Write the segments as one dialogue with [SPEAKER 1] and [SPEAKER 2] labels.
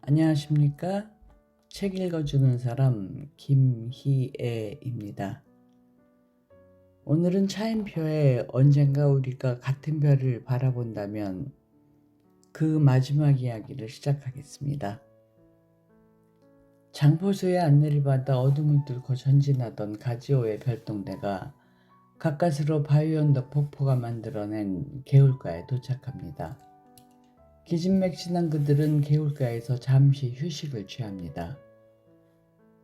[SPEAKER 1] 안녕하십니까? 책 읽어주는 사람 김희애입니다. 오늘은 차인표의 언젠가 우리가 같은 별을 바라본다면 그 마지막 이야기를 시작하겠습니다. 장포수의 안내를 받아 어둠을 뚫고 전진하던 가지오의 별동대가 가까스로 바위 언덕 폭포가 만들어낸 개울가에 도착합니다. 기진맥진한 그들은 개울가에서 잠시 휴식을 취합니다.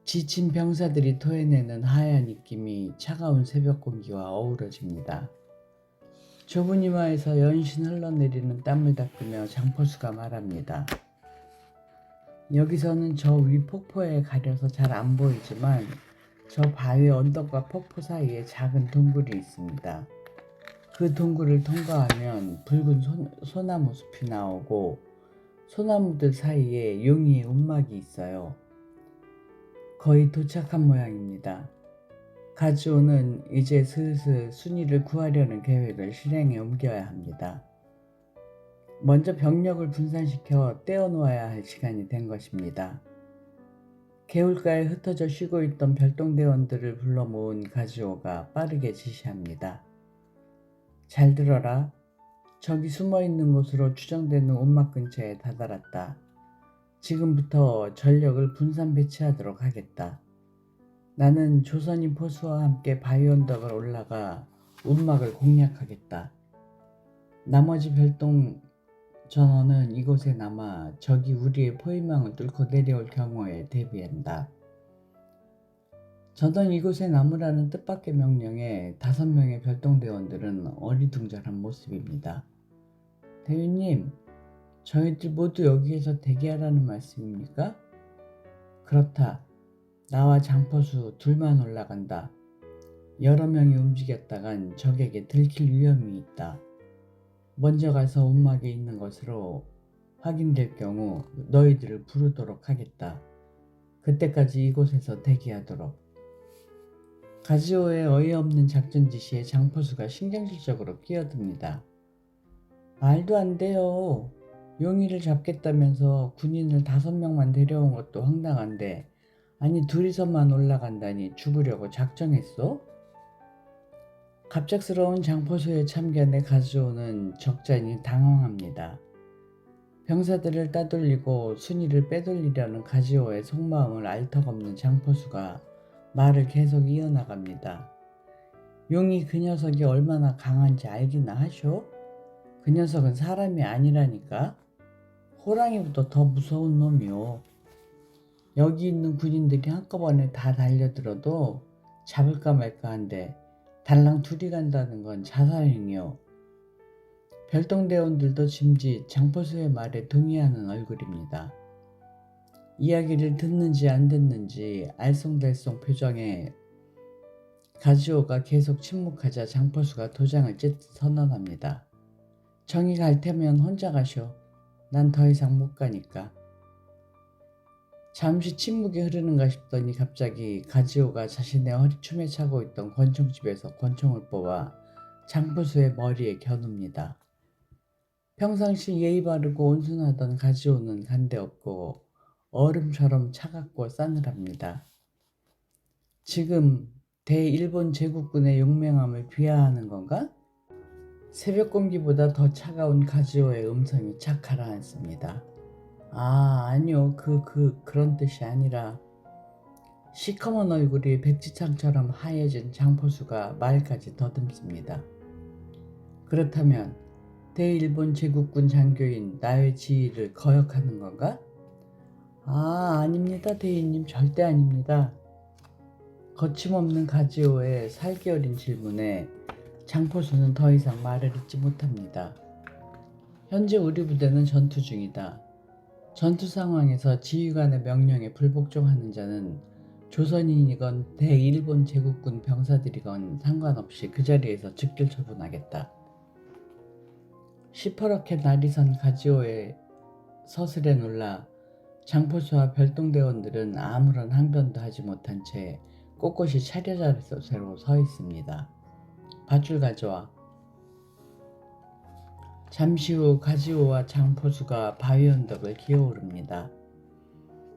[SPEAKER 1] 지친 병사들이 토해내는 하얀 입김이 차가운 새벽 공기와 어우러집니다. 좁은 이마에서 연신 흘러내리는 땀을 닦으며 장포수가 말합니다. 여기서는 저 위 폭포에 가려서 잘 안 보이지만 저 바위 언덕과 폭포 사이에 작은 동굴이 있습니다. 그 동굴을 통과하면 붉은 소나무 숲이 나오고 소나무들 사이에 용이의 움막이 있어요. 거의 도착한 모양입니다. 가지오는 이제 슬슬 순이를 구하려는 계획을 실행에 옮겨야 합니다. 먼저 병력을 분산시켜 떼어놓아야 할 시간이 된 것입니다. 개울가에 흩어져 쉬고 있던 별동대원들을 불러 모은 가지오가 빠르게 지시합니다. 잘 들어라. 저기 숨어있는 곳으로 추정되는 온막 근처에 다다랐다. 지금부터 전력을 분산 배치하도록 하겠다. 나는 조선인 포수와 함께 바위 언덕을 올라가 움막을 공략하겠다. 나머지 별동 전원은 이곳에 남아 적이 우리의 포위망을 뚫고 내려올 경우에 대비한다. 저던 이곳에 남으라는 뜻밖의 명령에 5명의 별동대원들은 어리둥절한 모습입니다. 대위님, 저희들 모두 여기에서 대기하라는 말씀입니까? 그렇다. 나와 장포수 둘만 올라간다. 여러 명이 움직였다간 적에게 들킬 위험이 있다. 먼저 가서 움막에 있는 것으로 확인될 경우 너희들을 부르도록 하겠다. 그때까지 이곳에서 대기하도록. 가지오의 어이없는 작전 지시에 장포수가 신경질적으로 끼어듭니다. 말도 안 돼요. 용의를 잡겠다면서 군인을 5명만 데려온 것도 황당한데 아니 둘이서만 올라간다니 죽으려고 작정했어? 갑작스러운 장포수의 참견에 가지오는 적잖이 당황합니다. 병사들을 따돌리고 순이를 빼돌리려는 가지오의 속마음을 알 턱 없는 장포수가 말을 계속 이어나갑니다. 용이 그 녀석이 얼마나 강한지 알기나 하쇼? 그 녀석은 사람이 아니라니까? 호랑이보다 더 무서운 놈이요. 여기 있는 군인들이 한꺼번에 다 달려들어도 잡을까 말까 한데 달랑 둘이 간다는 건 자살행위요. 별동대원들도 짐짓 장포수의 말에 동의하는 얼굴입니다. 이야기를 듣는지 안 듣는지 알쏭달쏭 표정에 가지오가 계속 침묵하자 장포수가 도장을 선언합니다. 정이 갈 테면 혼자 가쇼. 난 더 이상 못 가니까. 잠시 침묵이 흐르는가 싶더니 갑자기 가지오가 자신의 허리춤에 차고 있던 권총집에서 권총을 뽑아 장포수의 머리에 겨눕니다. 평상시 예의 바르고 온순하던 가지오는 간데없고 얼음처럼 차갑고 싸늘합니다. 지금 대일본 제국군의 용맹함을 비하하는 건가? 새벽 공기보다 더 차가운 가지오의 음성이 착 가라앉습니다. 아니요. 그런 뜻이 아니라. 시커먼 얼굴이 백지창처럼 하얘진 장포수가 말까지 더듬습니다. 그렇다면 대일본 제국군 장교인 나의 지위를 거역하는 건가? 아닙니다. 대인님, 절대 아닙니다. 거침없는 가지오의 살기어린 질문에 장포수는 더 이상 말을 잇지 못합니다. 현재 우리 부대는 전투 중이다. 전투 상황에서 지휘관의 명령에 불복종하는 자는 조선인이건 대일본 제국군 병사들이건 상관없이 그 자리에서 즉결 처분하겠다. 시퍼렇게 날이 선 가지오의 서슬에 놀라 장포수와 별동대원들은 아무런 항변도 하지 못한 채 꼿꼿이 차례자리로 서 있습니다. 밧줄 가져와. 잠시 후 가지오와 장포수가 바위 언덕을 기어오릅니다.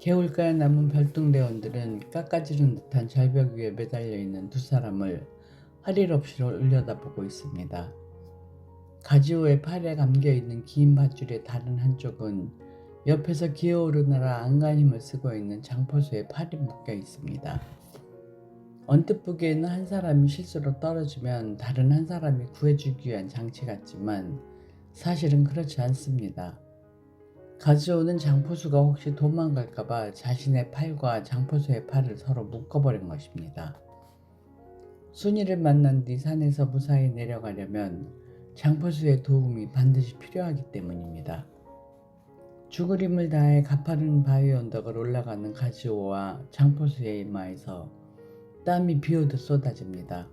[SPEAKER 1] 개울가에 남은 별똥대원들은 깎아지른 듯한 절벽 위에 매달려 있는 두 사람을 할 일 없이 올려다보고 있습니다. 가지호의 팔에 감겨있는 긴 밧줄의 다른 한쪽은 옆에서 기어오르느라 안간힘을 쓰고 있는 장포수의 팔이 묶여 있습니다. 언뜻 보기에는 한 사람이 실수로 떨어지면 다른 한 사람이 구해주기 위한 장치 같지만 사실은 그렇지 않습니다. 가지호는 장포수가 혹시 도망갈까봐 자신의 팔과 장포수의 팔을 서로 묶어버린 것입니다. 순이를 만난 뒤 산에서 무사히 내려가려면 장포수의 도움이 반드시 필요하기 때문입니다. 죽을 힘을 다해 가파른 바위 언덕을 올라가는 가지호와 장포수의 이마에서 땀이 비오듯 쏟아집니다.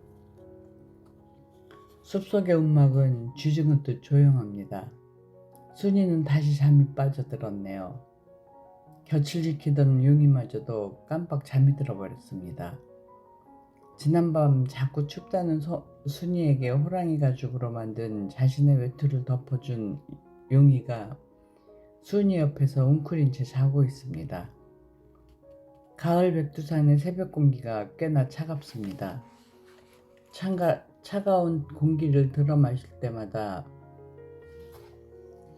[SPEAKER 1] 숲속의 움막은 쥐죽은 듯 조용합니다. 순이는 다시 잠이 빠져들었네요. 곁을 지키던 용이마저도 깜빡 잠이 들어버렸습니다. 지난밤 자꾸 춥다는 순이에게 호랑이 가죽으로 만든 자신의 외투를 덮어준 용이가 순이 옆에서 웅크린 채 자고 있습니다. 가을 백두산의 새벽 공기가 꽤나 차갑습니다. 차가운 공기를 들어 마실 때마다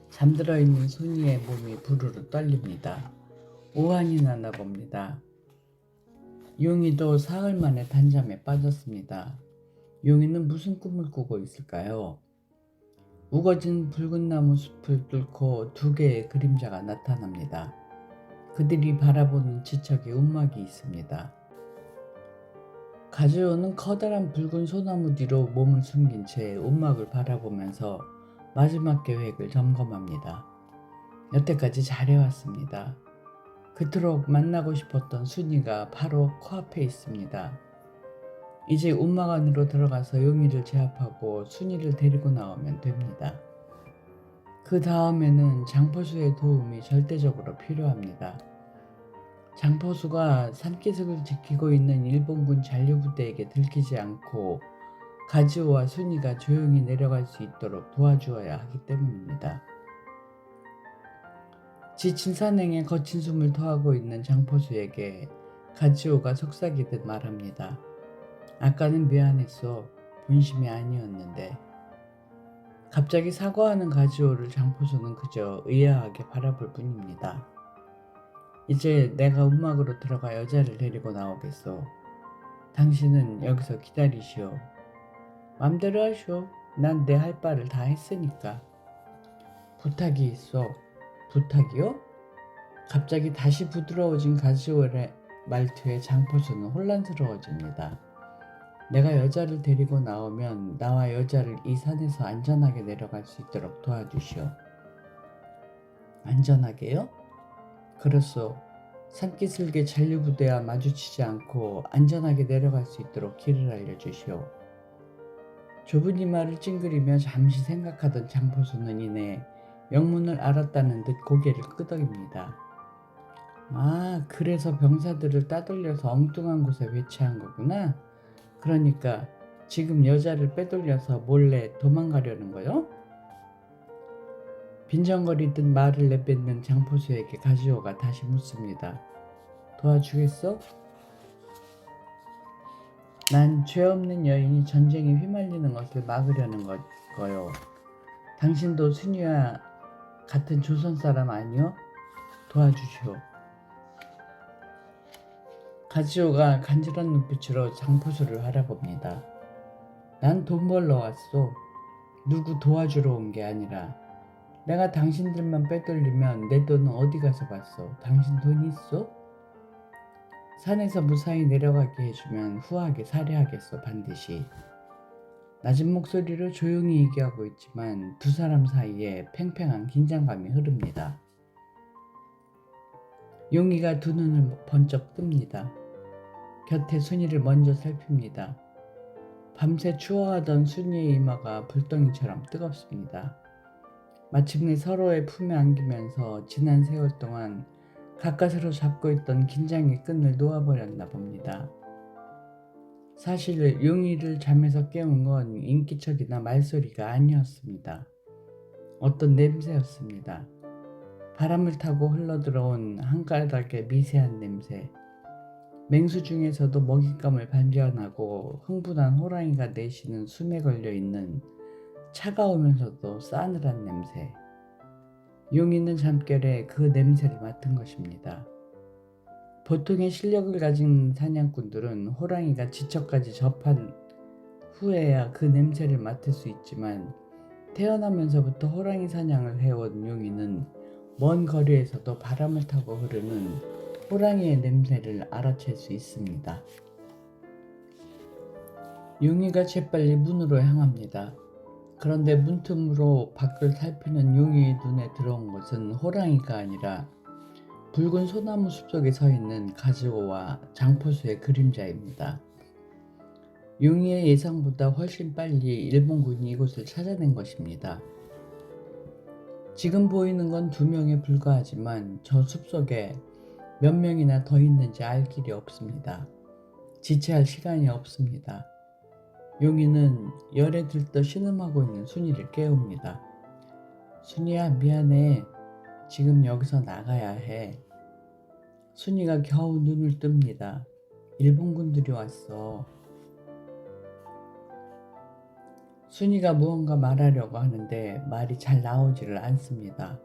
[SPEAKER 1] 잠들어 있는 순이의 몸이 부르르 떨립니다. 오한이 나나 봅니다. 용이도 사흘 만에 단잠에 빠졌습니다. 용이는 무슨 꿈을 꾸고 있을까요? 우거진 붉은 나무 숲을 뚫고 두 개의 그림자가 나타납니다. 그들이 바라보는 지척에 움막이 있습니다. 가지호는 커다란 붉은 소나무 뒤로 몸을 숨긴 채 움막을 바라보면서 마지막 계획을 점검합니다. 여태까지 잘해왔습니다. 그토록 만나고 싶었던 순이가 바로 코앞에 있습니다. 이제 움막 안으로 들어가서 용이를 제압하고 순이를 데리고 나오면 됩니다. 그 다음에는 장포수의 도움이 절대적으로 필요합니다. 장포수가 산기슭을 지키고 있는 일본군 잔류부대에게 들키지 않고 가지호와 순이가 조용히 내려갈 수 있도록 도와주어야 하기 때문입니다. 지친 산행에 거친 숨을 토하고 있는 장포수에게 가지호가 속삭이듯 말합니다. 아까는 미안했어. 본심이 아니었는데. 갑자기 사과하는 가지호를 장포수는 그저 의아하게 바라볼 뿐입니다. 이제 내가 움막으로 들어가 여자를 데리고 나오겠소. 당신은 여기서 기다리시오. 맘대로 하시오. 난 내 할 바를 다 했으니까. 부탁이 있어. 부탁이요? 갑자기 다시 부드러워진 가지호의 말투에 장포수는 혼란스러워집니다. 내가 여자를 데리고 나오면 나와 여자를 이 산에서 안전하게 내려갈 수 있도록 도와주시오. 안전하게요? 그렇소. 산기슭의 잔류부대와 마주치지 않고 안전하게 내려갈 수 있도록 길을 알려주시오. 좁은 이마를 찡그리며 잠시 생각하던 장포수는 이내 영문을 알았다는 듯 고개를 끄덕입니다. 아, 그래서 병사들을 따돌려서 엉뚱한 곳에 배치한 거구나. 그러니까 지금 여자를 빼돌려서 몰래 도망가려는 거요? 빈정거리듯 말을 내뱉는 장포수에게 가지호가 다시 묻습니다. 도와주겠어? 난 죄 없는 여인이 전쟁에 휘말리는 것을 막으려는 거요. 당신도 순이와 같은 조선 사람 아니요? 도와주시오. 가지호가 간절한 눈빛으로 장포수를 바라봅니다. 난 돈 벌러 왔소. 누구 도와주러 온 게 아니라. 내가 당신들만 빼돌리면 내 돈은 어디 가서 봤소? 당신 돈 있소? 산에서 무사히 내려가게 해주면 후하게 살해하겠소, 반드시. 낮은 목소리로 조용히 얘기하고 있지만 두 사람 사이에 팽팽한 긴장감이 흐릅니다. 용이가 두 눈을 번쩍 뜹니다. 곁에 순이를 먼저 살핍니다. 밤새 추워하던 순이의 이마가 불덩이처럼 뜨겁습니다. 마침내 서로의 품에 안기면서 지난 세월 동안 가까스로 잡고 있던 긴장의 끈을 놓아버렸나 봅니다. 사실 용이를 잠에서 깨운 건 인기척이나 말소리가 아니었습니다. 어떤 냄새였습니다. 바람을 타고 흘러들어온 한 가닥의 미세한 냄새, 맹수 중에서도 먹잇감을 발견하고 흥분한 호랑이가 내쉬는 숨에 걸려있는 차가우면서도 싸늘한 냄새. 용이는 잠결에 그 냄새를 맡은 것입니다. 보통의 실력을 가진 사냥꾼들은 호랑이가 지척까지 접한 후에야 그 냄새를 맡을 수 있지만 태어나면서부터 호랑이 사냥을 해온 용이는 먼 거리에서도 바람을 타고 흐르는 호랑이의 냄새를 알아챌 수 있습니다. 용이가 재빨리 문으로 향합니다. 그런데 문틈으로 밖을 살피는 용이의 눈에 들어온 것은 호랑이가 아니라 붉은 소나무 숲속에 서 있는 가즈오와 장포수의 그림자입니다. 용이의 예상보다 훨씬 빨리 일본군이 이곳을 찾아낸 것입니다. 지금 보이는 건 2명에 불과하지만 저 숲속에 몇 명이나 더 있는지 알 길이 없습니다. 지체할 시간이 없습니다. 용이는 열에 들떠 신음하고 있는 순이를 깨웁니다. 순이야, 미안해. 지금 여기서 나가야 해. 순이가 겨우 눈을 뜹니다. 일본군들이 왔어. 순이가 무언가 말하려고 하는데 말이 잘 나오지를 않습니다.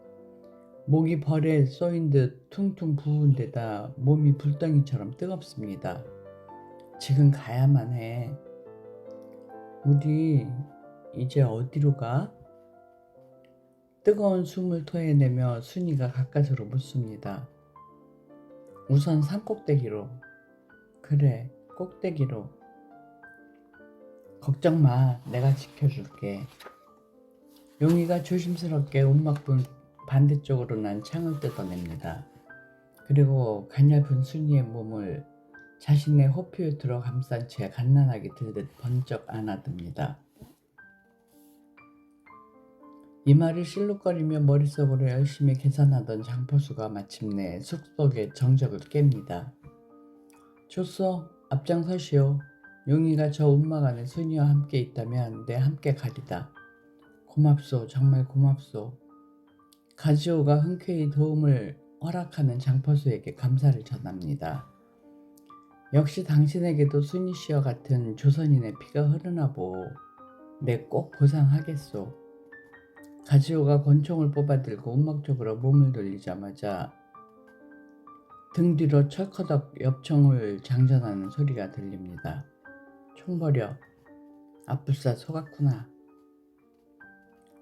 [SPEAKER 1] 목이 벌에 쏘인 듯 퉁퉁 부은 데다 몸이 불덩이처럼 뜨겁습니다. 지금 가야만 해. 우리 이제 어디로 가? 뜨거운 숨을 토해내며 순이가 가까스로 묻습니다. 우선 산꼭대기로. 그래, 꼭대기로. 걱정 마, 내가 지켜줄게. 용이가 조심스럽게 움막문 반대쪽으로 난 창을 뜯어냅니다. 그리고 가냘픈 순이의 몸을 자신의 호피에 들어 감싼 채 갓난아기 들듯 번쩍 안아듭니다. 이마를 실룩거리며 머릿속으로 열심히 계산하던 장포수가 마침내 숲속의 정적을 깹니다. 좋소, 앞장서시오. 용이가 저 움막 안에 순이와 함께 있다면 내 함께 가리다. 고맙소, 정말 고맙소. 가지오가 흔쾌히 도움을 허락하는 장포수에게 감사를 전합니다. 역시 당신에게도 순이 씨와 같은 조선인의 피가 흐르나 보. 내 꼭 보상하겠소. 가지오가 권총을 뽑아들고 움막 쪽으로 몸을 돌리자마자 등 뒤로 철커덕 엽총을 장전하는 소리가 들립니다. 총 버려. 아뿔싸 속았구나.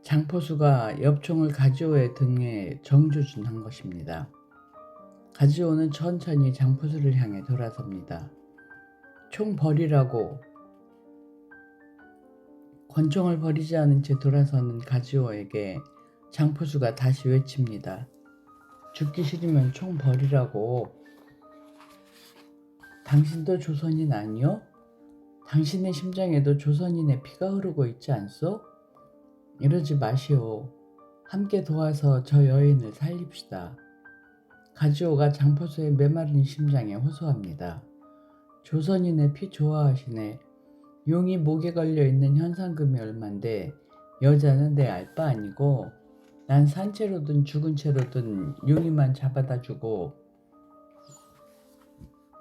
[SPEAKER 1] 장포수가 엽총을 가지오의 등에 정조준한 것입니다. 가지오는 천천히 장포수를 향해 돌아섭니다. 총 버리라고. 권총을 버리지 않은 채 돌아서는 가지오에게 장포수가 다시 외칩니다. 죽기 싫으면 총 버리라고. 당신도 조선인 아니요? 당신의 심장에도 조선인의 피가 흐르고 있지 않소? 이러지 마시오. 함께 도와서 저 여인을 살립시다. 가지오가 장포수의 메마른 심장에 호소합니다. 조선인의 피 좋아하시네. 용이 목에 걸려있는 현상금이 얼만데 여자는 내 알 바 아니고 난 산채로든 죽은 채로든 용이만 잡아다 주고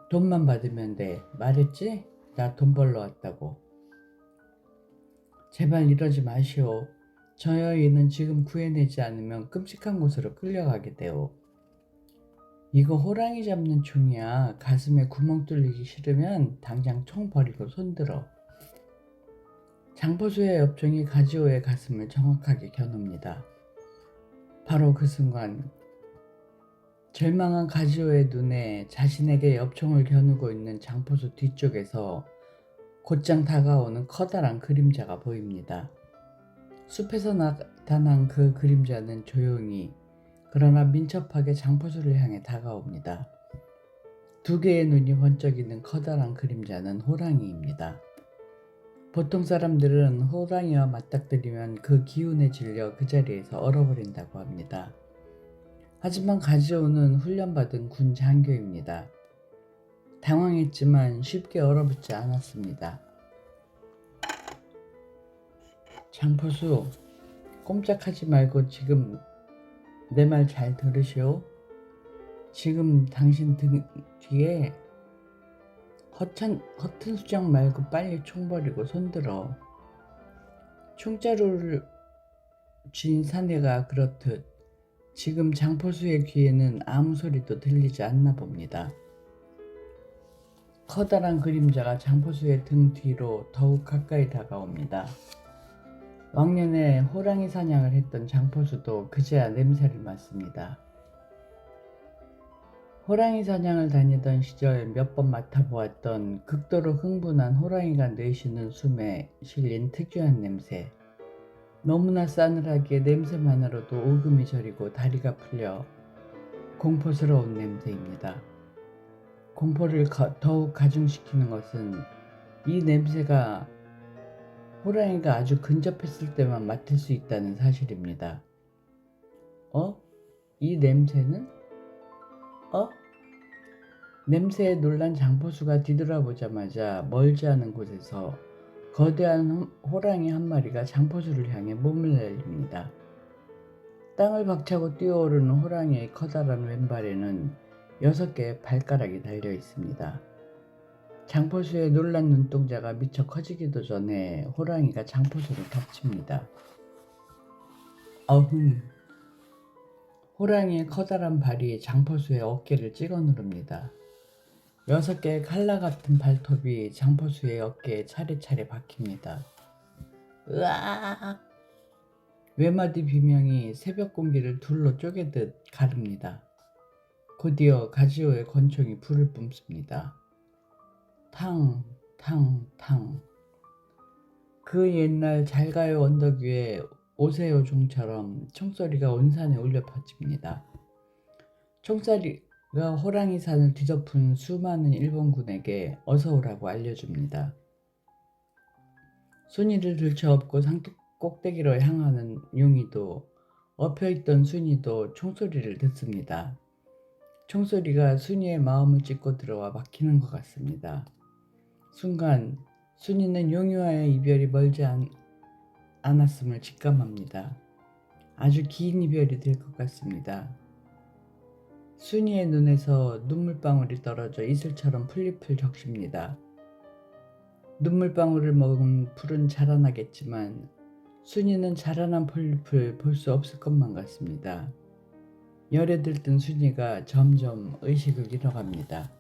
[SPEAKER 1] 돈만 받으면 돼. 말했지? 나 돈 벌러 왔다고. 제발 이러지 마시오. 저 여인은 지금 구해내지 않으면 끔찍한 곳으로 끌려가게 돼요. 이거 호랑이 잡는 총이야. 가슴에 구멍 뚫리기 싫으면 당장 총 버리고 손들어. 장포수의 엽총이 가지오의 가슴을 정확하게 겨눕니다. 바로 그 순간 절망한 가지오의 눈에 자신에게 엽총을 겨누고 있는 장포수 뒤쪽에서 곧장 다가오는 커다란 그림자가 보입니다. 숲에서 나타난 그 그림자는 조용히 그러나 민첩하게 장포수를 향해 다가옵니다. 2개의 눈이 번쩍이는 커다란 그림자는 호랑이입니다. 보통 사람들은 호랑이와 맞닥뜨리면 그 기운에 질려 그 자리에서 얼어버린다고 합니다. 하지만 가지오는 훈련받은 군 장교입니다. 당황했지만 쉽게 얼어붙지 않았습니다. 장포수, 꼼짝하지 말고 지금 내 말 잘 들으시오. 지금 당신 등 뒤에 허튼 수작 말고 빨리 총 버리고 손들어. 총자루를 쥔 사내가 그렇듯 지금 장포수의 귀에는 아무 소리도 들리지 않나 봅니다. 커다란 그림자가 장포수의 등 뒤로 더욱 가까이 다가옵니다. 왕년에 호랑이 사냥을 했던 장포수도 그제야 냄새를 맡습니다. 호랑이 사냥을 다니던 시절 몇 번 맡아보았던 극도로 흥분한 호랑이가 내쉬는 숨에 실린 특유한 냄새. 너무나 싸늘하기에 냄새만으로도 오금이 저리고 다리가 풀려 공포스러운 냄새입니다. 공포를 더욱 가중시키는 것은 이 냄새가 호랑이가 아주 근접했을 때만 맡을 수 있다는 사실입니다. 이 냄새는? 냄새에 놀란 장포수가 뒤돌아보자마자 멀지 않은 곳에서 거대한 호랑이 한 마리가 장포수를 향해 몸을 날립니다. 땅을 박차고 뛰어오르는 호랑이의 커다란 왼발에는 6개의 발가락이 달려 있습니다. 장포수의 놀란 눈동자가 미처 커지기도 전에 호랑이가 장포수를 덮칩니다. 어흥! 호랑이의 커다란 발이 장포수의 어깨를 찍어 누릅니다. 6개의 칼라 같은 발톱이 장포수의 어깨에 차례차례 박힙니다. 으악! 외마디 비명이 새벽 공기를 둘로 쪼개듯 가릅니다. 곧이어 가지오의 권총이 불을 뿜습니다. 탕, 탕, 탕. 그 옛날 잘가요 언덕 위에 오세요 종처럼 총소리가 온 산에 울려 퍼집니다. 총소리가 호랑이 산을 뒤덮은 수많은 일본군에게 어서 오라고 알려줍니다. 순이를 들쳐업고 산 꼭대기로 향하는 용이도 엎혀있던 순이도 총소리를 듣습니다. 총소리가 순이의 마음을 찢고 들어와 막히는 것 같습니다. 순간 순이는 용이와의 이별이 멀지 않았음을 직감합니다. 아주 긴 이별이 될 것 같습니다. 순이의 눈에서 눈물방울이 떨어져 이슬처럼 풀잎을 적십니다. 눈물방울을 먹은 풀은 자라나겠지만 순이는 자라난 풀잎을 볼 수 없을 것만 같습니다. 열에 들뜬 순이가 점점 의식을 잃어갑니다.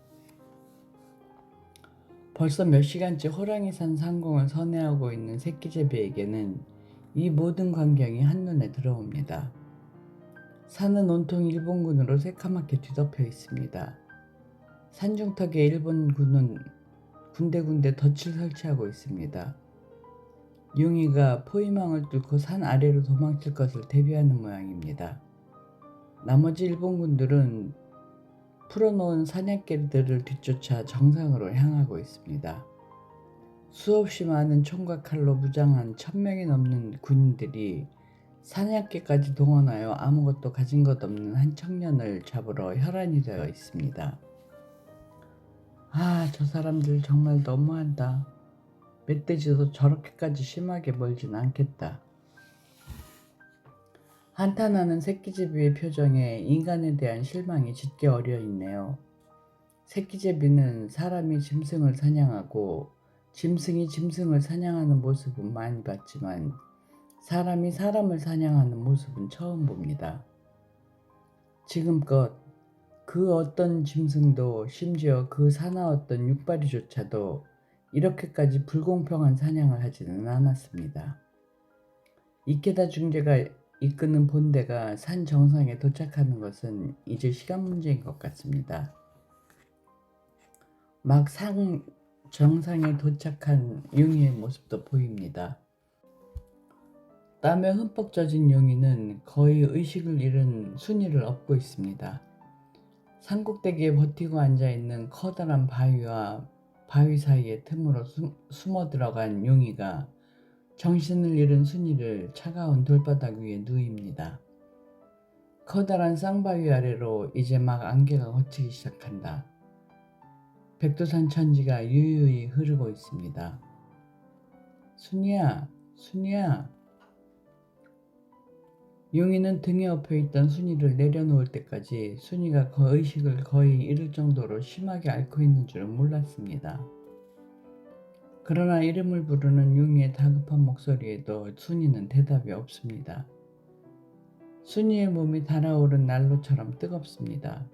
[SPEAKER 1] 벌써 몇 시간째 호랑이산 상공을 선회하고 있는 새끼제비에게는 이 모든 광경이 한눈에 들어옵니다. 산은 온통 일본군으로 새카맣게 뒤덮여 있습니다. 산중턱에 일본군은 군데군데 덫을 설치하고 있습니다. 용이가 포위망을 뚫고 산 아래로 도망칠 것을 대비하는 모양입니다. 나머지 일본군들은 풀어놓은 사냥개들을 뒤쫓아 정상으로 향하고 있습니다. 수없이 많은 총과 칼로 무장한 1000명이 넘는 군인들이 사냥개까지 동원하여 아무것도 가진 것 없는 한 청년을 잡으러 혈안이 되어 있습니다. 저 사람들 정말 너무한다. 멧돼지도 저렇게까지 심하게 멀진 않겠다. 한탄하는 새끼제비의 표정에 인간에 대한 실망이 짙게 어려있네요. 새끼제비는 사람이 짐승을 사냥하고 짐승이 짐승을 사냥하는 모습은 많이 봤지만 사람이 사람을 사냥하는 모습은 처음 봅니다. 지금껏 그 어떤 짐승도 심지어 그 사나웠던 육바리조차도 이렇게까지 불공평한 사냥을 하지는 않았습니다. 이케다 중재가 이끄는 본대가 산 정상에 도착하는 것은 이제 시간 문제인 것 같습니다. 막 산 정상에 도착한 용이의 모습도 보입니다. 땀에 흠뻑 젖은 용이는 거의 의식을 잃은 순이를 업고 있습니다. 산꼭대기에 버티고 앉아있는 커다란 바위와 바위 사이의 틈으로 숨어 들어간 용이가 정신을 잃은 순이를 차가운 돌바닥 위에 누입니다. 커다란 쌍바위 아래로 이제 막 안개가 걷히기 시작한다. 백두산 천지가 유유히 흐르고 있습니다. 순이야, 순이야. 용이는 등에 엎여 있던 순이를 내려놓을 때까지 순이가 의식을 거의 잃을 정도로 심하게 앓고 있는 줄은 몰랐습니다. 그러나 이름을 부르는 용이의 다급한 목소리에도 순이는 대답이 없습니다. 순이의 몸이 달아오른 난로처럼 뜨겁습니다.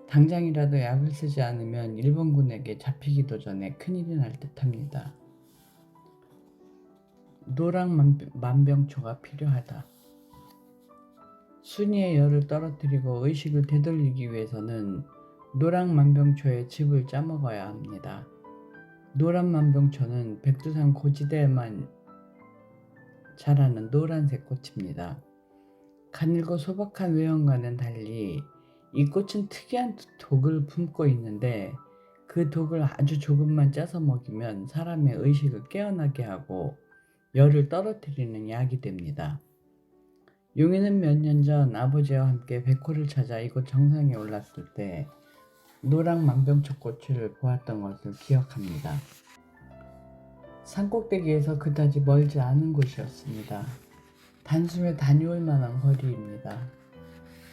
[SPEAKER 1] 당장이라도 약을 쓰지 않으면 일본군에게 잡히기도 전에 큰일이 날 듯합니다. 노랑 만병초가 필요하다. 순이의 열을 떨어뜨리고 의식을 되돌리기 위해서는 노랑 만병초의 즙을 짜먹어야 합니다. 노란 만병초는 백두산 고지대에만 자라는 노란색 꽃입니다. 가늘고 소박한 외형과는 달리 이 꽃은 특이한 독을 품고 있는데 그 독을 아주 조금만 짜서 먹이면 사람의 의식을 깨어나게 하고 열을 떨어뜨리는 약이 됩니다. 용이는 몇 년 전 아버지와 함께 백호를 찾아 이곳 정상에 올랐을 때 노랑 만병초꽃을 보았던 것을 기억합니다. 산꼭대기에서 그다지 멀지 않은 곳이었습니다. 단숨에 다녀올 만한 거리입니다.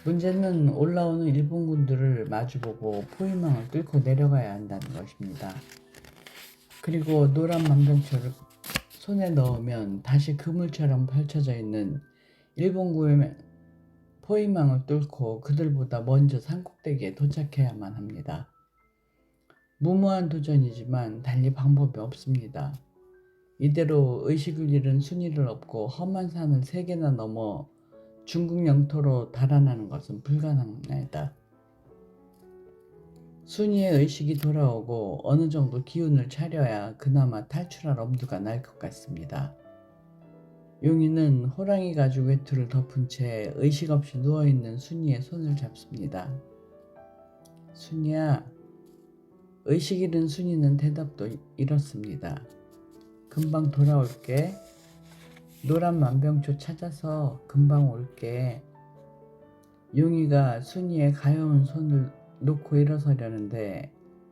[SPEAKER 1] 문제는 올라오는 일본군들을 마주보고 포위망을 뚫고 내려가야 한다는 것입니다. 그리고 노란 만병초를 손에 넣으면 다시 그물처럼 펼쳐져 있는 일본군의 포위망을 뚫고 그들보다 먼저 산꼭대기에 도착해야만 합니다. 무모한 도전이지만 달리 방법이 없습니다. 이대로 의식을 잃은 순이를 업고 험한 산을 3개나 넘어 중국 영토로 달아나는 것은 불가능하다. 순이의 의식이 돌아오고 어느 정도 기운을 차려야 그나마 탈출할 엄두가 날 것 같습니다. 용이는 호랑이 가죽 외투를 덮은 채 의식 없이 누워있는 순이의 손을 잡습니다. 순이야. 의식 잃은 순이는 대답도 잃었습니다. 금방 돌아올게. 노란 만병초 찾아서 금방 올게. 용이가 순이의 가여운 손을 놓고 일어서려는데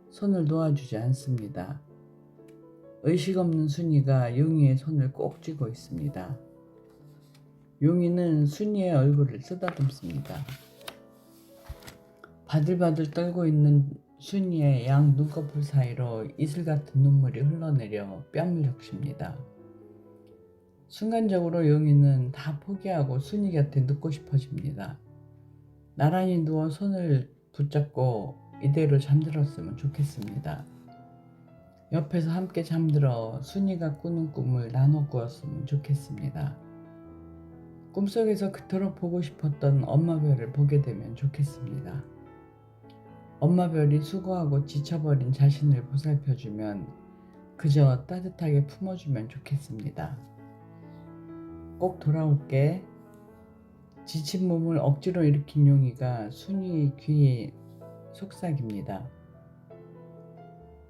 [SPEAKER 1] 손을 놓아주지 않습니다. 의식 없는 순이가 용이의 손을 꼭 쥐고 있습니다. 용이는 순이의 얼굴을 쓰다듬습니다. 바들바들 떨고 있는 순이의 양 눈꺼풀 사이로 이슬 같은 눈물이 흘러내려 뺨을 적십니다. 순간적으로 용이는 다 포기하고 순이 곁에 눕고 싶어집니다. 나란히 누워 손을 붙잡고 이대로 잠들었으면 좋겠습니다. 옆에서 함께 잠들어 순이가 꾸는 꿈을 나눠 꾸었으면 좋겠습니다. 꿈속에서 그토록 보고 싶었던 엄마별을 보게 되면 좋겠습니다. 엄마별이 수고하고 지쳐버린 자신을 보살펴주면 그저 따뜻하게 품어주면 좋겠습니다. 꼭 돌아올게. 지친 몸을 억지로 일으킨 용이가 순이의 귀에 속삭입니다.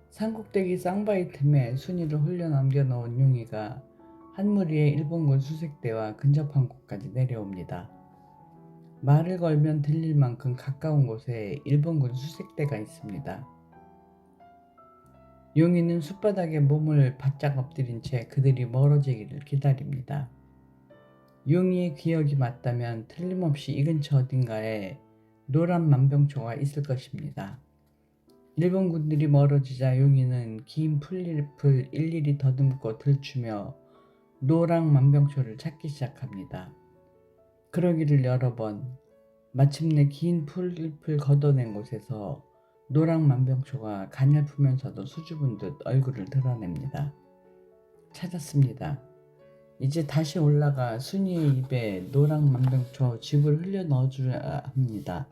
[SPEAKER 1] 산꼭대기 쌍바위 틈에 순이를 홀려 남겨놓은 용이가 한 무리의 일본군 수색대와 근접한 곳까지 내려옵니다. 말을 걸면 들릴 만큼 가까운 곳에 일본군 수색대가 있습니다. 용이는 숲바닥에 몸을 바짝 엎드린 채 그들이 멀어지기를 기다립니다. 용이의 기억이 맞다면 틀림없이 이 근처 어딘가에 노란 만병초가 있을 것입니다. 일본군들이 멀어지자 용이는 긴 풀잎을 일일이 더듬고 들추며 노랑 만병초를 찾기 시작합니다. 그러기를 여러 번, 마침내 긴 풀잎을 걷어낸 곳에서 노랑 만병초가 가냘프면서도 수줍은 듯 얼굴을 드러냅니다. 찾았습니다. 이제 다시 올라가 순이의 입에 노랑 만병초 즙을 흘려 넣어줘야 합니다.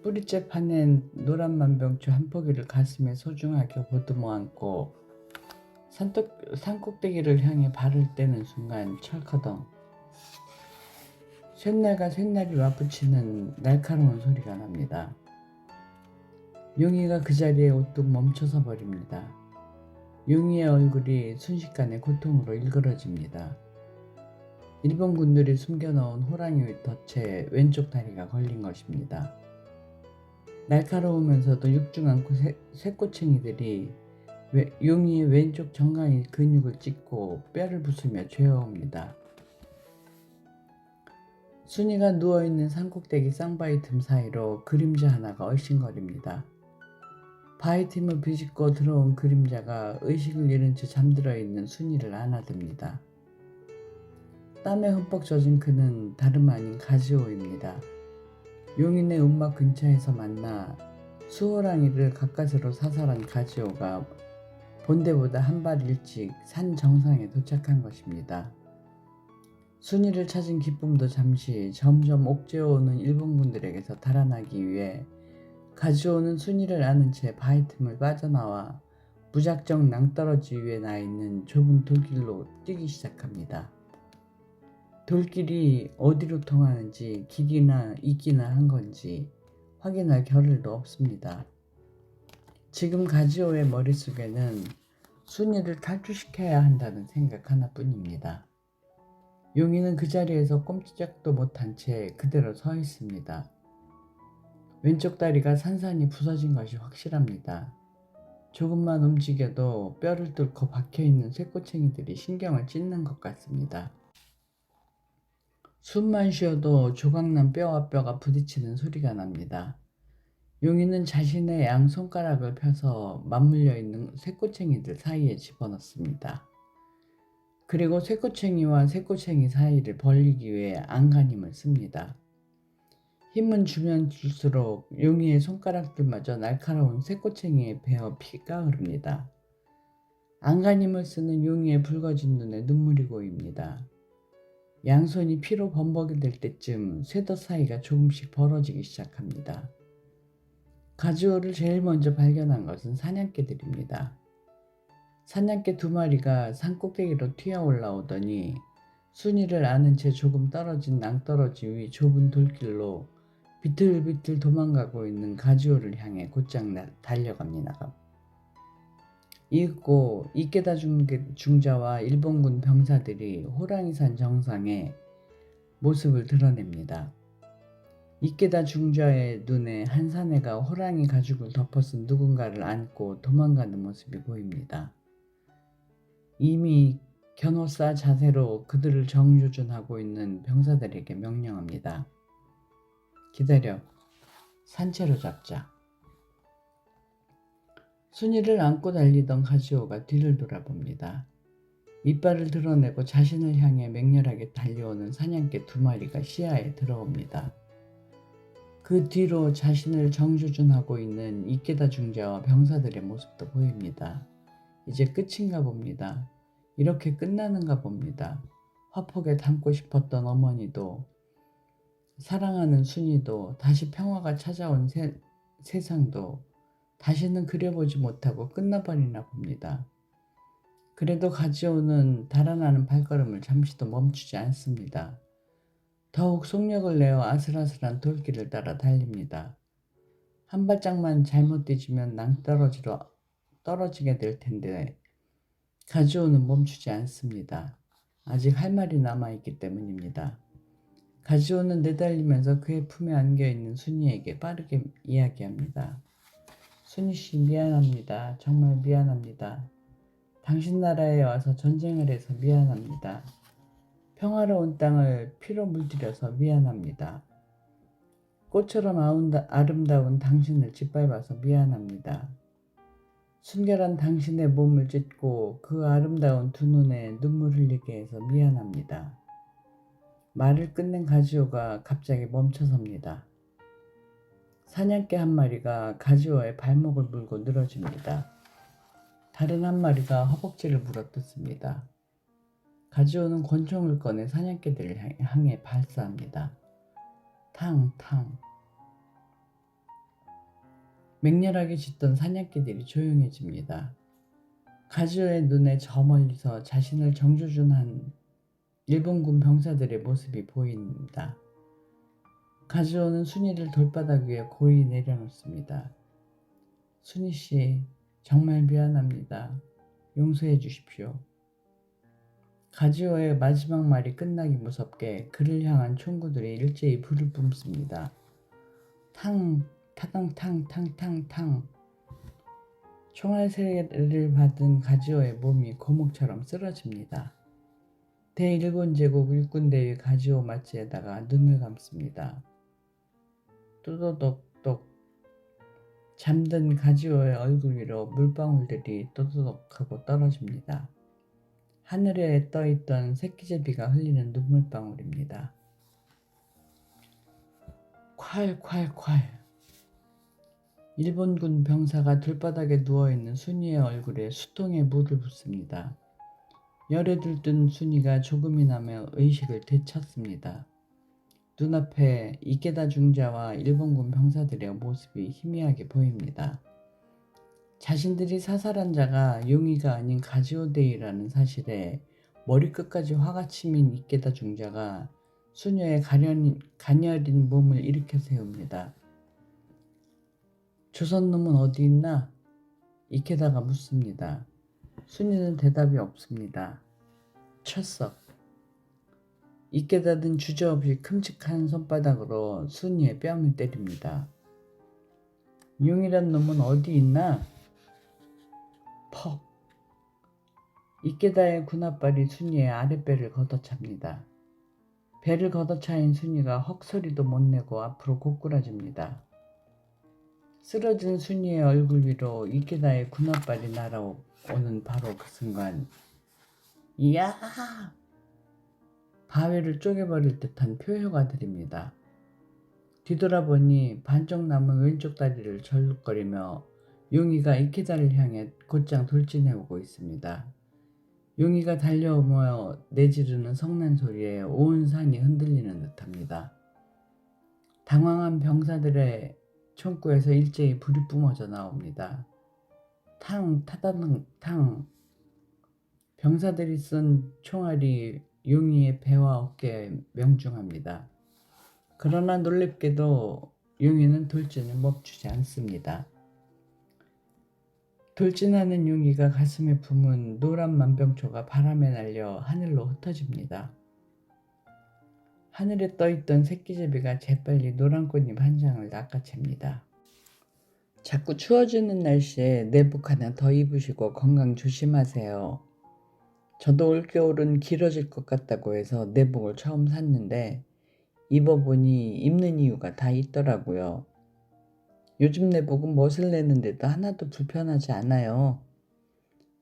[SPEAKER 1] 뿌리째 파낸 노란 만병초 한 포기를 가슴에 소중하게 보듬어 안고 산꼭대기를 향해 발을 떼는 순간 철커덩 쇳날과 쇳날이 맞붙이는 날카로운 소리가 납니다. 용이가 그 자리에 우뚝 멈춰서 버립니다. 용이의 얼굴이 순식간에 고통으로 일그러집니다. 일본군들이 숨겨놓은 호랑이 덫에 왼쪽 다리가 걸린 것입니다. 날카로우면서도 육중 않고 쇠꼬챙이들이 용이의 왼쪽 정강이 근육을 찢고 뼈를 부수며 죄어옵니다. 순이가 누워있는 산꼭대기 쌍바위 틈 사이로 그림자 하나가 얼씬거립니다. 바위 틈을 비집고 들어온 그림자가 의식을 잃은 채 잠들어 있는 순이를 안아듭니다. 땀에 흠뻑 젖은 그는 다름 아닌 가지호입니다. 용인의 움막 근처에서 만나 수호랑이를 가까스로 사살한 가지호가 본대보다 한 발 일찍 산 정상에 도착한 것입니다. 순이를 찾은 기쁨도 잠시 점점 옥죄어오는 일본군들에게서 달아나기 위해 가지호는 순이를 안은 채 바위 틈을 빠져나와 무작정 낭떠러지 위에 나 있는 좁은 돌길로 뛰기 시작합니다. 돌길이 어디로 통하는지 기기나 있기나 한 건지 확인할 겨를도 없습니다. 지금 가지호의 머릿속에는 순이를 탈출시켜야 한다는 생각 하나뿐입니다. 용이는 그 자리에서 꼼짝도 못한 채 그대로 서 있습니다. 왼쪽 다리가 산산이 부서진 것이 확실합니다. 조금만 움직여도 뼈를 뚫고 박혀있는 쇠꼬챙이들이 신경을 찢는 것 같습니다. 숨만 쉬어도 조각난 뼈와 뼈가 부딪히는 소리가 납니다. 용이는 자신의 양 손가락을 펴서 맞물려 있는 쇠꼬챙이들 사이에 집어넣습니다. 그리고 쇠꼬챙이와 쇠꼬챙이 사이를 벌리기 위해 안간힘을 씁니다. 힘은 주면 줄수록 용이의 손가락들마저 날카로운 쇠꼬챙이에 베어 피가 흐릅니다. 안간힘을 쓰는 용이의 붉어진 눈에 눈물이 고입니다. 양손이 피로 범벅이 될 때쯤 쇠덧 사이가 조금씩 벌어지기 시작합니다. 가지호를 제일 먼저 발견한 것은 사냥개들입니다. 사냥개 2마리가 산꼭대기로 튀어 올라오더니 순이를 안은 채 조금 떨어진 낭떠러지 위 좁은 돌길로 비틀비틀 도망가고 있는 가지호를 향해 곧장 달려갑니다. 이윽고 이케다 중자와 일본군 병사들이 호랑이산 정상에 모습을 드러냅니다. 이케다 중자의 눈에 한 사내가 호랑이 가죽을 덮어쓴 누군가를 안고 도망가는 모습이 보입니다. 이미 견호사 자세로 그들을 정조준하고 있는 병사들에게 명령합니다. 기다려, 산채로 잡자. 순이를 안고 달리던 가지호가 뒤를 돌아봅니다. 이빨을 드러내고 자신을 향해 맹렬하게 달려오는 사냥개 2마리가 시야에 들어옵니다. 그 뒤로 자신을 정조준하고 있는 이케다 중자와 병사들의 모습도 보입니다. 이제 끝인가 봅니다. 이렇게 끝나는가 봅니다. 화폭에 담고 싶었던 어머니도 사랑하는 순이도 다시 평화가 찾아온 세상도 다시는 그려보지 못하고 끝나버리나 봅니다. 그래도 가지호는 달아나는 발걸음을 잠시도 멈추지 않습니다. 더욱 속력을 내어 아슬아슬한 돌길을 따라 달립니다. 한 발짝만 잘못 뒤지면 낭떠러지로 떨어지게 될 텐데 가지호는 멈추지 않습니다. 아직 할 말이 남아있기 때문입니다. 가지호는 내달리면서 그의 품에 안겨있는 순이에게 빠르게 이야기합니다. 순이씨, 미안합니다. 정말 미안합니다. 당신 나라에 와서 전쟁을 해서 미안합니다. 평화로운 땅을 피로 물들여서 미안합니다. 꽃처럼 아름다운 당신을 짓밟아서 미안합니다. 순결한 당신의 몸을 찢고 그 아름다운 2눈에 눈물 흘리게 해서 미안합니다. 말을 끝낸 가지호가 갑자기 멈춰섭니다. 사냥개 1마리가 가지호의 발목을 물고 늘어집니다. 다른 1마리가 허벅지를 물어뜯습니다. 가지호는 권총을 꺼내 사냥개들을 향해 발사합니다. 탕탕. 맹렬하게 짖던 사냥개들이 조용해집니다. 가지호의 눈에 저 멀리서 자신을 정조준한 일본군 병사들의 모습이 보입니다. 가지호는 순이를 돌바닥 위에 고이 내려놓습니다. 순이씨, 정말 미안합니다. 용서해 주십시오. 가지호의 마지막 말이 끝나기 무섭게 그를 향한 총구들이 일제히 불을 뿜습니다. 탕, 타당탕탕탕탕. 총알 세례를 받은 가지호의 몸이 고목처럼 쓰러집니다. 대일본 제국 일꾼대의 가지오 마치에다가 눈을 감습니다. 또도독독. 잠든 가지오의 얼굴 위로 물방울들이 또도독하고 떨어집니다. 하늘에 떠있던 새끼제비가 흘리는 눈물방울입니다. 콸콸콸. 일본군 병사가 들바닥에 누워있는 순이의 얼굴에 수통에 물을 붓습니다. 열에 들뜬 순이가 조금이나마 의식을 되찾습니다. 눈앞에 이케다 중자와 일본군 병사들의 모습이 희미하게 보입니다. 자신들이 사살한 자가 용의가 아닌 가지오데이라는 사실에 머리끝까지 화가 치민 이케다 중자가 수녀의 가녀린 몸을 일으켜 세웁니다. 조선놈은 어디 있나? 이케다가 묻습니다. 수녀는 대답이 없습니다. 쳤어. 이케다는 주저없이 큼직한 손바닥으로 순이의 뺨을 때립니다. 용이란 놈은 어디 있나? 퍽. 이케다의 군홧발이 순이의 아랫배를 걷어찹니다. 배를 걷어차인 순이가 헉소리도 못 내고 앞으로 고꾸라집니다. 쓰러진 순이의 얼굴 위로 이케다의 군홧발이 날아오는 바로 그 순간, 이야! 바위를 쪼개버릴 듯한 표효가 들립니다. 뒤돌아보니 반쪽 남은 왼쪽 다리를 절룩거리며 용이가 이케다를 향해 곧장 돌진해오고 있습니다. 용이가 달려오며 내지르는 성난 소리에 온 산이 흔들리는 듯합니다. 당황한 병사들의 총구에서 일제히 불이 뿜어져 나옵니다. 탕 타다당 탕. 병사들이 쏜 총알이 용이의 배와 어깨에 명중합니다. 그러나 놀랍게도 용이는 돌진을 멈추지 않습니다. 돌진하는 용이가 가슴에 품은 노란 만병초가 바람에 날려 하늘로 흩어집니다. 하늘에 떠있던 새끼제비가 재빨리 노란 꽃잎 한 장을 낚아챕니다. 자꾸 추워지는 날씨에 내복 하나 더 입으시고 건강 조심하세요. 저도 올겨울은 길어질 것 같다고 해서 내복을 처음 샀는데 입어보니 입는 이유가 다 있더라고요. 요즘 내복은 멋을 내는데도 하나도 불편하지 않아요.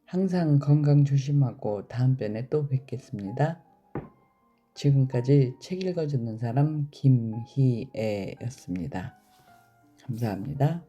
[SPEAKER 1] 항상 건강 조심하고 다음번에 또 뵙겠습니다. 지금까지 책 읽어주는 사람 김희애였습니다. 감사합니다.